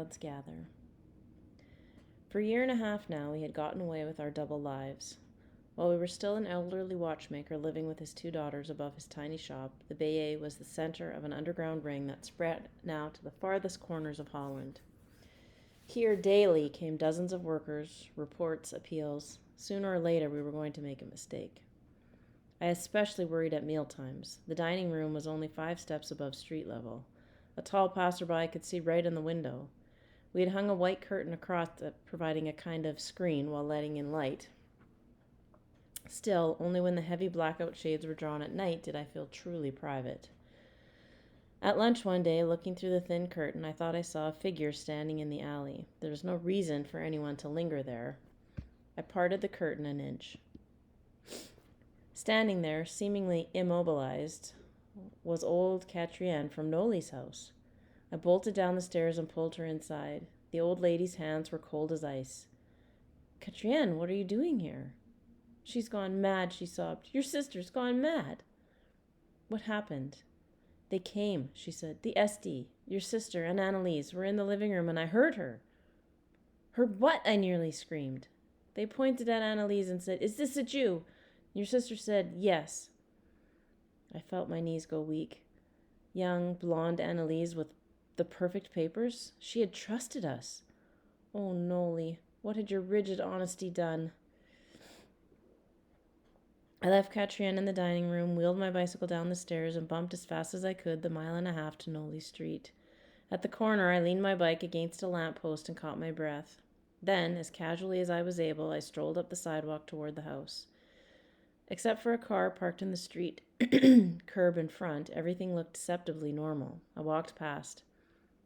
clouds gather. For a year and a half now, we had gotten away with our double lives. While we were still an elderly watchmaker living with his 2 daughters above his tiny shop, the Bay was the center of an underground ring that spread now to the farthest corners of Holland. Here daily came dozens of workers, reports, appeals. Sooner or later we were going to make a mistake. I especially worried at mealtimes. The dining room was only 5 steps above street level. A tall passerby could see right in the window. We had hung a white curtain across it, providing a kind of screen while letting in light. Still, only when the heavy blackout shades were drawn at night did I feel truly private. At lunch one day, looking through the thin curtain, I thought I saw a figure standing in the alley. There was no reason for anyone to linger there. I parted the curtain an inch. Standing there, seemingly immobilized, was old Catriine from Noli's house. I bolted down the stairs and pulled her inside. The old lady's hands were cold as ice. "Catriine, what are you doing here?" "She's gone mad," she sobbed. "Your sister's gone mad." "What happened?" "They came," she said. "The SD, your sister, and Annalise were in the living room, and I heard her." "Heard what?" I nearly screamed. "They pointed at Annalise and said, 'Is this a Jew?' Your sister said, 'Yes.'" I felt my knees go weak. Young, blonde Annalise with the perfect papers? She had trusted us. Oh, Noli, what had your rigid honesty done? I left Catriine in the dining room, wheeled my bicycle down the stairs, and bumped as fast as I could the 1.5 miles to Noli Street. At the corner, I leaned my bike against a lamppost and caught my breath. Then, as casually as I was able, I strolled up the sidewalk toward the house. Except for a car parked in the street curb in front, everything looked deceptively normal. I walked past.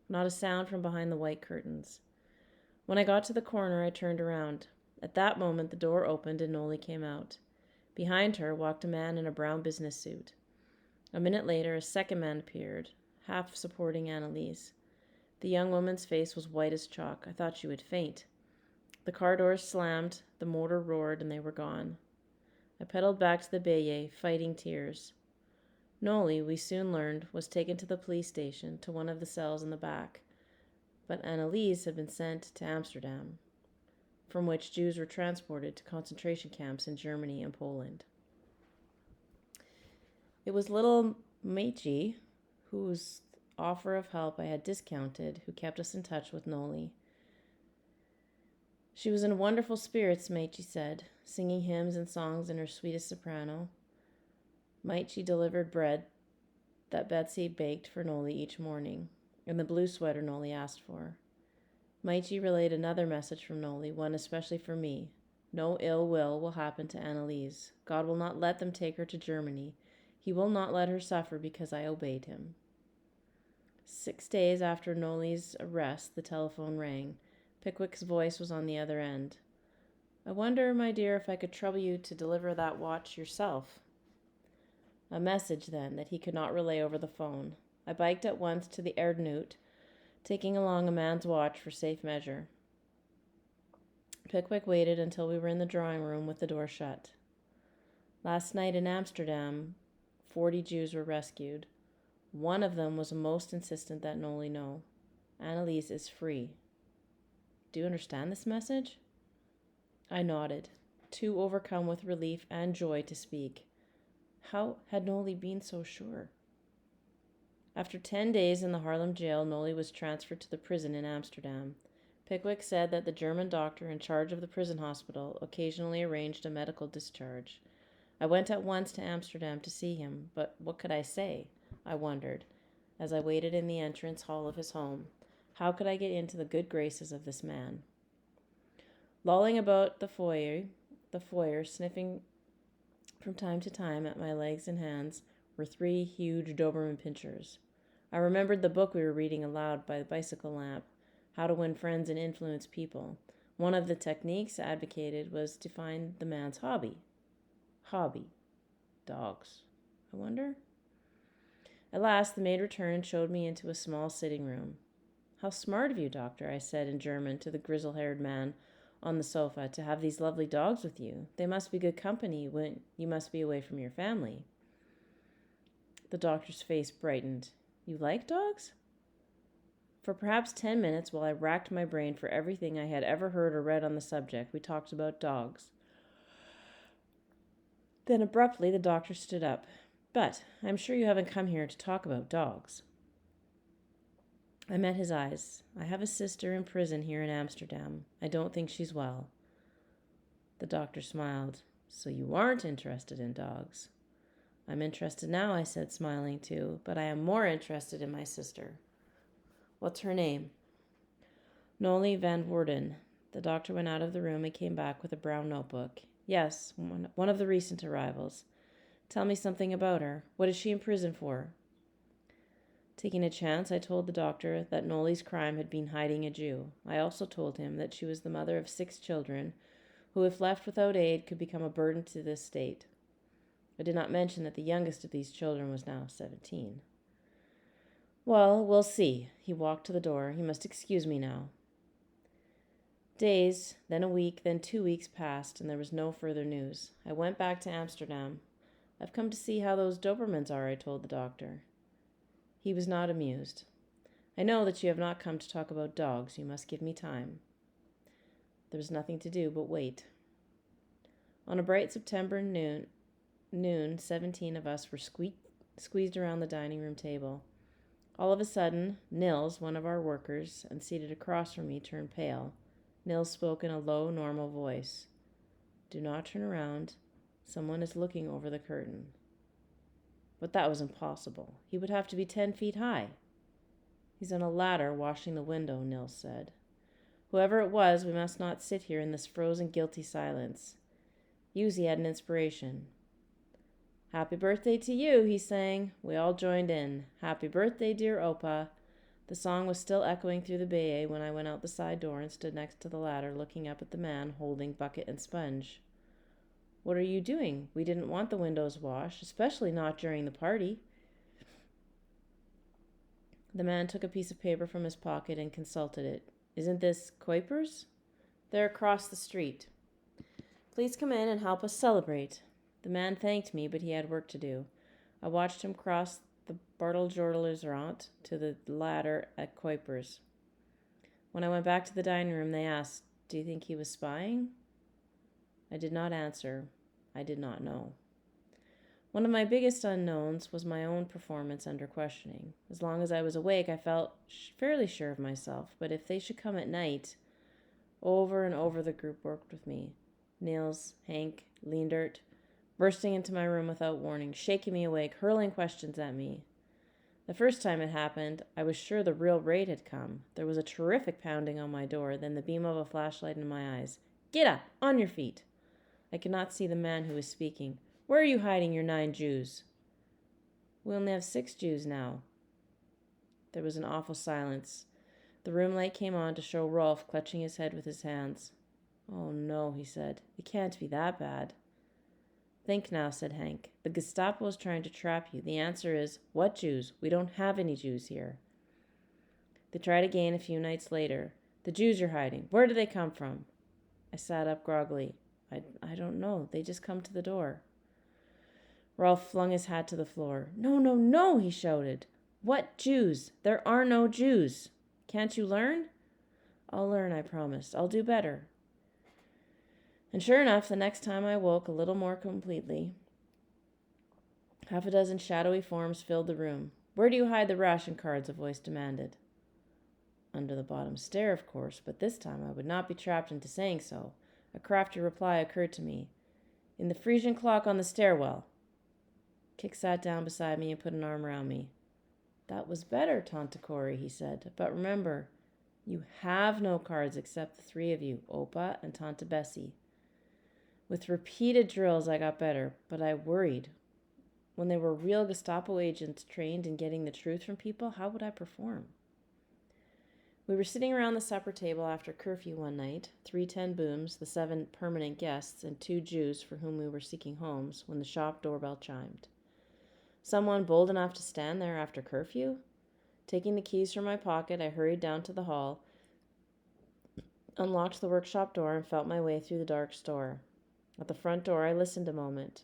Not a sound from behind the white curtains. When I got to the corner, I turned around. At that moment, the door opened and Noli came out. Behind her walked a man in a brown business suit. A minute later, a second man appeared, half supporting Annalise. The young woman's face was white as chalk. I thought she would faint. The car doors slammed, the motor roared, and they were gone. I pedaled back to the Bay, fighting tears. Noli, we soon learned, was taken to the police station, to one of the cells in the back. But Annalise had been sent to Amsterdam, from which Jews were transported to concentration camps in Germany and Poland. It was little Meitje, whose offer of help I had discounted, who kept us in touch with Noli. She was in wonderful spirits, Meitje said, singing hymns and songs in her sweetest soprano. Meitje delivered bread that Betsy baked for Noli each morning, and the blue sweater Noli asked for. Meitje relayed another message from Noli, one especially for me. No ill will happen to Annalise. God will not let them take her to Germany. He will not let her suffer because I obeyed him. 6 days after Noli's arrest, the telephone rang. Pickwick's voice was on the other end. "I wonder, my dear, if I could trouble you to deliver that watch yourself." A message, then, that he could not relay over the phone. I biked at once to the Erdnut, taking along a man's watch for safe measure. Pickwick waited until we were in the drawing room with the door shut. Last night in Amsterdam, 40 Jews were rescued. One of them was most insistent that Noli know. Annalise is free. Do you understand this message? I nodded, too overcome with relief and joy to speak. How had Noli been so sure? After 10 days in the Haarlem jail, Noli was transferred to the prison in Amsterdam. Pickwick said that the German doctor in charge of the prison hospital occasionally arranged a medical discharge. I went at once to Amsterdam to see him, but what could I say? I wondered, as I waited in the entrance hall of his home. How could I get into the good graces of this man? Lolling about the foyer, sniffing from time to time at my legs and hands, were 3 huge Doberman pinschers. I remembered the book we were reading aloud by the bicycle lamp, How to Win Friends and Influence People. One of the techniques advocated was to find the man's hobby. Dogs, I wonder? At last, the maid returned and showed me into a small sitting room. "How smart of you, doctor," I said in German to the grizzle-haired man on the sofa, "to have these lovely dogs with you. They must be good company when you must be away from your family." The doctor's face brightened. "You like dogs?" For perhaps 10 minutes, while I racked my brain for everything I had ever heard or read on the subject, we talked about dogs. Then abruptly the doctor stood up. But I'm sure you haven't come here to talk about dogs. I met his eyes. I have a sister in prison here in Amsterdam. I don't think she's well. The doctor smiled. So you aren't interested in dogs? I'm interested now, I said, smiling too, but I am more interested in my sister. What's her name? Nolly Van Woerden. The doctor went out of the room and came back with a brown notebook. Yes, one of the recent arrivals. Tell me something about her. What is she in prison for? Taking a chance, I told the doctor that Nolly's crime had been hiding a Jew. I also told him that she was the mother of 6 children, who, if left without aid, could become a burden to this state. I did not mention that the youngest of these children was now 17. Well, we'll see. He walked to the door. You must excuse me now. Days, then a week, then 2 weeks passed, and there was no further news. I went back to Amsterdam. I've come to see how those Dobermans are, I told the doctor. He was not amused. I know that you have not come to talk about dogs. You must give me time. There was nothing to do but wait. On a bright September noon, 17 of us were squeezed around the dining room table. All of a sudden, Nils, one of our workers, and seated across from me, turned pale. Nils spoke in a low, normal voice. Do not turn around. Someone is looking over the curtain. But that was impossible. He would have to be 10 feet high. He's on a ladder washing the window, Nils said. Whoever it was, we must not sit here in this frozen, guilty silence. Yuzi had an inspiration. Happy birthday to you, he sang. We all joined in. Happy birthday, dear Opa. The song was still echoing through the bay when I went out the side door and stood next to the ladder, looking up at the man holding bucket and sponge. What are you doing? We didn't want the windows washed, especially not during the party. The man took a piece of paper from his pocket and consulted it. Isn't this Kuipers? They're across the street. Please come in and help us celebrate. The man thanked me, but he had work to do. I watched him cross the Barteljordersrand to the ladder at Kuipers. When I went back to the dining room, they asked, Do you think he was spying? I did not answer. I did not know. One of my biggest unknowns was my own performance under questioning. As long as I was awake, I felt fairly sure of myself, but if they should come at night, over and over the group worked with me. Niels, Hank, Leendert, bursting into my room without warning, shaking me awake, hurling questions at me. The first time it happened, I was sure the real raid had come. There was a terrific pounding on my door, then the beam of a flashlight in my eyes. Get up! On your feet! I could not see the man who was speaking. Where are you hiding your 9 Jews? We only have 6 Jews now. There was an awful silence. The room light came on to show Rolf clutching his head with his hands. Oh no, he said. It can't be that bad. Think now, said Hank. The Gestapo is trying to trap you. The answer is, what Jews? We don't have any Jews here. They tried again a few nights later. The Jews you're hiding, where do they come from? I sat up groggily. I don't know. They just come to the door. Rolf flung his hat to the floor. No, no, no, he shouted. What Jews? There are no Jews. Can't you learn? I'll learn, I promised. I'll do better. And sure enough, the next time I woke a little more completely, half a dozen shadowy forms filled the room. Where do you hide the ration cards? A voice demanded. Under the bottom stair, of course, but this time I would not be trapped into saying so. A crafty reply occurred to me. In the Frisian clock on the stairwell. Kik sat down beside me and put an arm around me. That was better, Tante Corrie, he said. But remember, you have no cards except the 3 of you, Opa and Tante Bessie. With repeated drills, I got better, but I worried. When they were real Gestapo agents trained in getting the truth from people, how would I perform? We were sitting around the supper table after curfew one night, 3 10 booms, the 7 permanent guests, and 2 Jews for whom we were seeking homes, when the shop doorbell chimed. Someone bold enough to stand there after curfew? Taking the keys from my pocket, I hurried down to the hall, unlocked the workshop door, and felt my way through the dark store. At the front door, I listened a moment.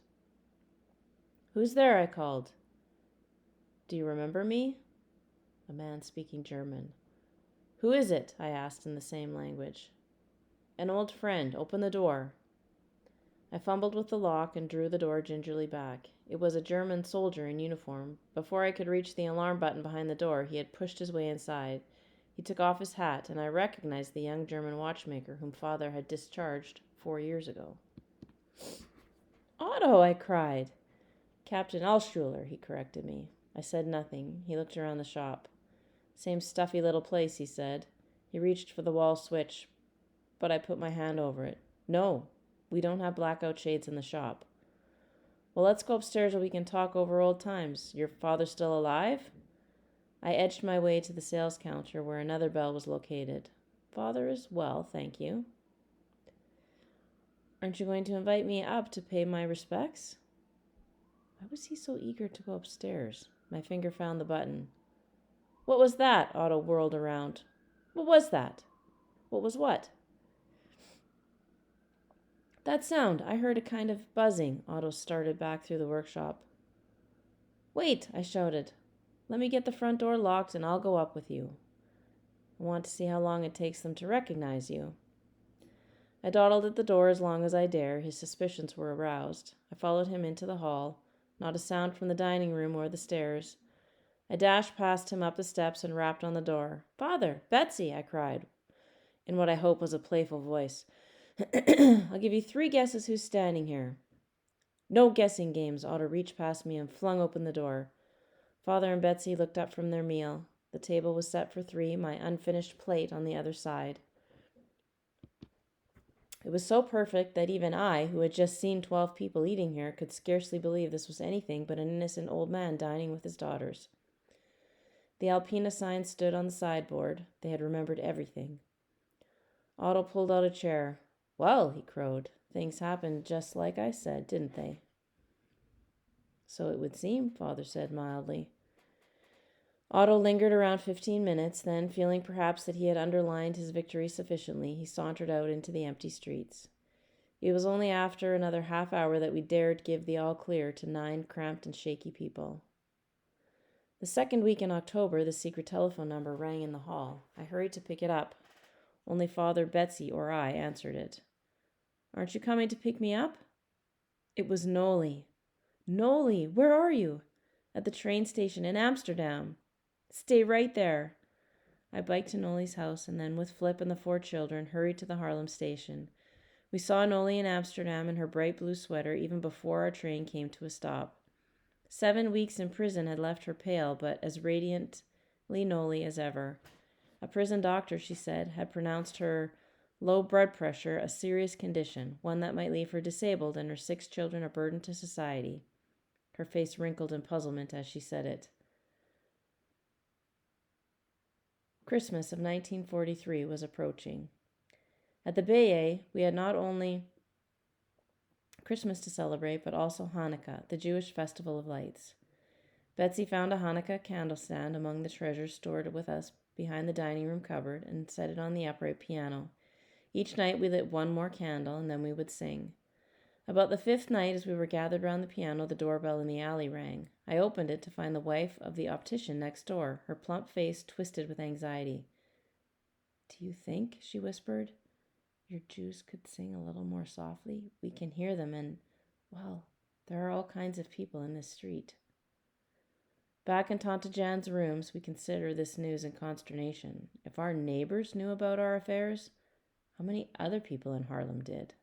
Who's there? I called. Do you remember me? A man speaking German. "Who is it?" I asked in the same language. "An old friend. Open the door." I fumbled with the lock and drew the door gingerly back. It was a German soldier in uniform. Before I could reach the alarm button behind the door, he had pushed his way inside. He took off his hat, and I recognized the young German watchmaker whom Father had discharged 4 years ago. "Otto!" I cried. "Captain Altschuler," he corrected me. I said nothing. He looked around the shop. "Same stuffy little place," he said. He reached for the wall switch, but I put my hand over it. "No, we don't have blackout shades in the shop." "Well, let's go upstairs where we can talk over old times. Your father still alive?" I edged my way to the sales counter where another bell was located. "Father is well, thank you." "Aren't you going to invite me up to pay my respects?" Why was he so eager to go upstairs? My finger found the button. "What was that?" Otto whirled around. "What was that?" "What was what?" "That sound. I heard a kind of buzzing." Otto started back through the workshop. "Wait," I shouted. "Let me get the front door locked and I'll go up with you. I want to see how long it takes them to recognize you." I dawdled at the door as long as I dare. His suspicions were aroused. I followed him into the hall. Not a sound from the dining room or the stairs. I dashed past him up the steps and rapped on the door. "Father! Betsy!" I cried, in what I hope was a playful voice. "I'll give you 3 guesses who's standing here." "No guessing games." Otto reached past me and flung open the door. Father and Betsy looked up from their meal. The table was set for 3, my unfinished plate on the other side. It was so perfect that even I, who had just seen 12 people eating here, could scarcely believe this was anything but an innocent old man dining with his daughters. The Alpina sign stood on the sideboard. They had remembered everything. Otto pulled out a chair. "Well," he crowed, "things happened just like I said, didn't they?" "So it would seem," Father said mildly. Otto lingered around 15 minutes, then, feeling perhaps that he had underlined his victory sufficiently, he sauntered out into the empty streets. It was only after another half hour that we dared give the all-clear to 9 cramped and shaky people. The second week in October, the secret telephone number rang in the hall. I hurried to pick it up. Only Father, Betsy, or I answered it. "Aren't you coming to pick me up?" It was Noli. "Noli, where are you?" "At the train station in Amsterdam." "Stay right there." I biked to Noli's house and then, with Flip and the 4 children, hurried to the Haarlem station. We saw Noli in Amsterdam in her bright blue sweater even before our train came to a stop. 7 weeks in prison had left her pale, but as radiantly Noli as ever. A prison doctor, she said, had pronounced her low blood pressure a serious condition, one that might leave her disabled and her 6 children a burden to society. Her face wrinkled in puzzlement as she said it. Christmas of 1943 was approaching. At the Bayet, we had not only Christmas to celebrate, but also Hanukkah, the Jewish festival of lights. Betsy found a Hanukkah candle stand among the treasures stored with us behind the dining room cupboard and set it on the upright piano. Each night we lit 1 more candle, and then we would sing. About the 5th night, as we were gathered round the piano, the doorbell in the alley rang. I opened it to find the wife of the optician next door, her plump face twisted with anxiety. "Do you think," she whispered, "your Jews could sing a little more softly? We can hear them, and, well, there are all kinds of people in this street." Back in Tante Jan's rooms, we considered this news in consternation. If our neighbors knew about our affairs, how many other people in Haarlem did?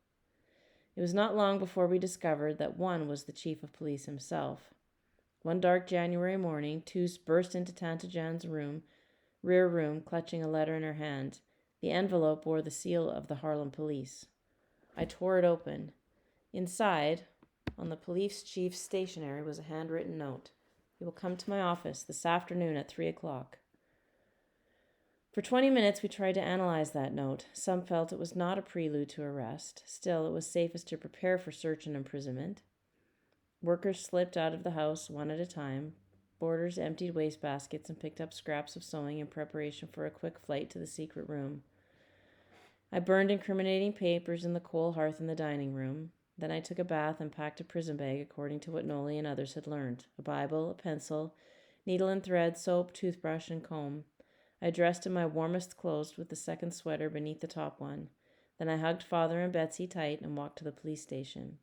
It was not long before we discovered that one was the chief of police himself. One dark January morning, Toos burst into Tante Jan's rear room, clutching a letter in her hand. The envelope bore the seal of the Haarlem police. I tore it open. Inside, on the police chief's stationery, was a handwritten note. "You will come to my office this afternoon at 3 o'clock. For 20 minutes we tried to analyze that note. Some felt it was not a prelude to arrest. Still, it was safest to prepare for search and imprisonment. Workers slipped out of the house one at a time. Boarders emptied wastebaskets and picked up scraps of sewing in preparation for a quick flight to the secret room. I burned incriminating papers in the coal hearth in the dining room. Then I took a bath and packed a prison bag according to what Noli and others had learned. A Bible, a pencil, needle and thread, soap, toothbrush, and comb. I dressed in my warmest clothes with the second sweater beneath the top one. Then I hugged Father and Betsy tight and walked to the police station.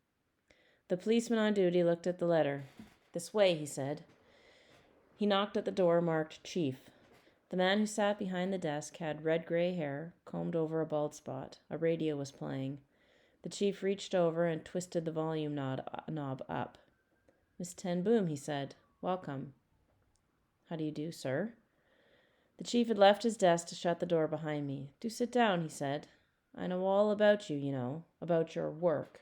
The policeman on duty looked at the letter. "This way," he said. He knocked at the door marked Chief. The man who sat behind the desk had red-gray hair, combed over a bald spot. A radio was playing. The chief reached over and twisted the volume knob up. "Miss Ten Boom," he said. "Welcome." "How do you do, sir?" The chief had left his desk to shut the door behind me. "Do sit down," he said. "I know all about you, about your work."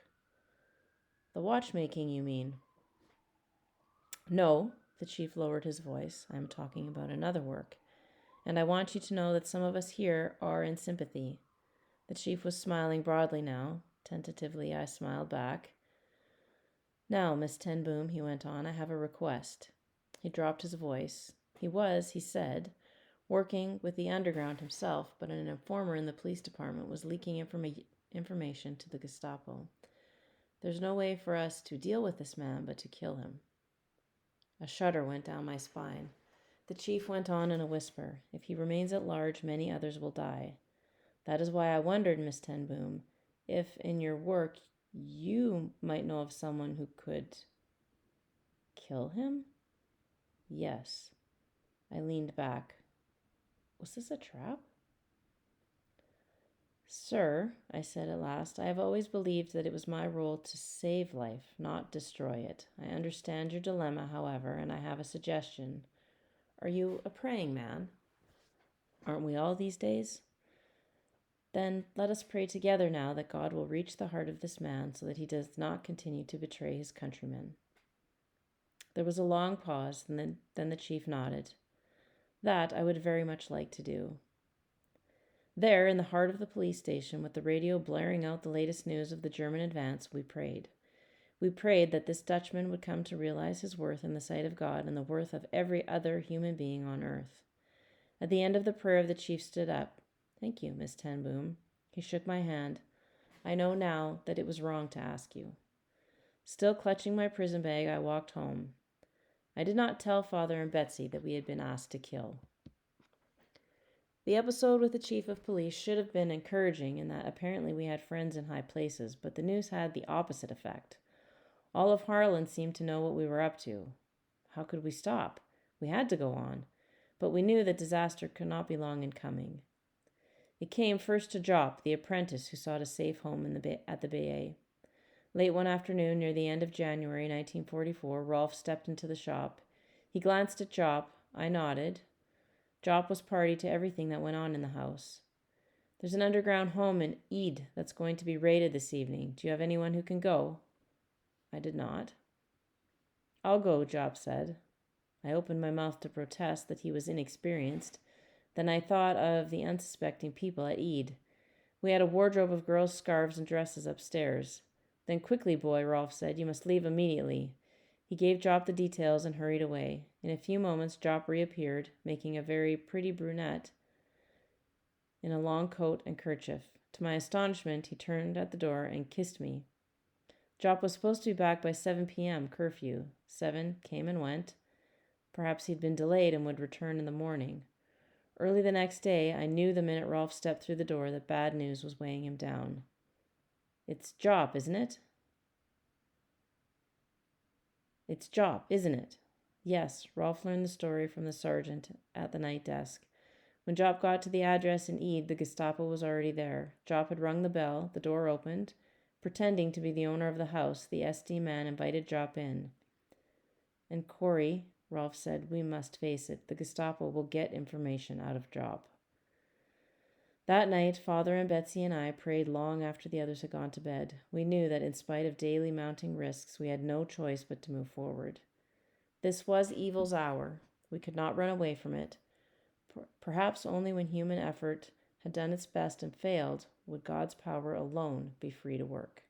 "The watchmaking, you mean?" "No," the chief lowered his voice. "I am talking about another work. And I want you to know that some of us here are in sympathy." The chief was smiling broadly now. Tentatively, I smiled back. "Now, Miss Ten Boom," he went on, "I have a request." He dropped his voice. He was, he said, working with the underground himself, but an informer in the police department was leaking information to the Gestapo. "There's no way for us to deal with this man but to kill him." A shudder went down my spine. The chief went on in a whisper. "If he remains at large, many others will die. That is why I wondered, Miss Ten Boom, if in your work you might know of someone who could kill him?" "Yes." I leaned back. Was this a trap? "Sir," I said at last, "I have always believed that it was my role to save life, not destroy it. I understand your dilemma, however, and I have a suggestion. Are you a praying man? Aren't we all these days? Then let us pray together now that God will reach the heart of this man so that he does not continue to betray his countrymen." There was a long pause, and then the chief nodded. "That I would very much like to do." There, in the heart of the police station, with the radio blaring out the latest news of the German advance, we prayed. We prayed that this Dutchman would come to realize his worth in the sight of God and the worth of every other human being on earth. At the end of the prayer, the chief stood up. "Thank you, Miss Ten Boom." He shook my hand. "I know now that it was wrong to ask you." Still clutching my prison bag, I walked home. I did not tell Father and Betsy that we had been asked to kill. The episode with the chief of police should have been encouraging in that apparently we had friends in high places, but the news had the opposite effect. All of Harlan seemed to know what we were up to. How could we stop? We had to go on, but we knew that disaster could not be long in coming. It came first to Jop, the apprentice who sought a safe home at the Bay. Late one afternoon, near the end of January 1944, Rolf stepped into the shop. He glanced at Jop. I nodded. Jop was party to everything that went on in the house. "There's an underground home in Eid that's going to be raided this evening. Do you have anyone who can go?" I did not. "I'll go," Jop said. I opened my mouth to protest that he was inexperienced. Then I thought of the unsuspecting people at Eid. We had a wardrobe of girls' scarves and dresses upstairs. "Then quickly, boy," Rolf said. "You must leave immediately." He gave Jop the details and hurried away. In a few moments, Jop reappeared, making a very pretty brunette in a long coat and kerchief. To my astonishment, he turned at the door and kissed me. Jop was supposed to be back by 7 p.m., curfew. 7 came and went. Perhaps he'd been delayed and would return in the morning. Early the next day, I knew the minute Rolf stepped through the door that bad news was weighing him down. "It's Jop, isn't it?" "It's Jop, isn't it?" Yes, Rolf learned the story from the sergeant at the night desk. When Jop got to the address in Eid, the Gestapo was already there. Jop had rung the bell, the door opened. Pretending to be the owner of the house, the SD man invited Jop in. "And Corrie," Rolf said, "we must face it. The Gestapo will get information out of Jop." That night, Father and Betsy and I prayed long after the others had gone to bed. We knew that in spite of daily mounting risks, we had no choice but to move forward. This was evil's hour. We could not run away from it. Perhaps only when human effort had done its best and failed would God's power alone be free to work.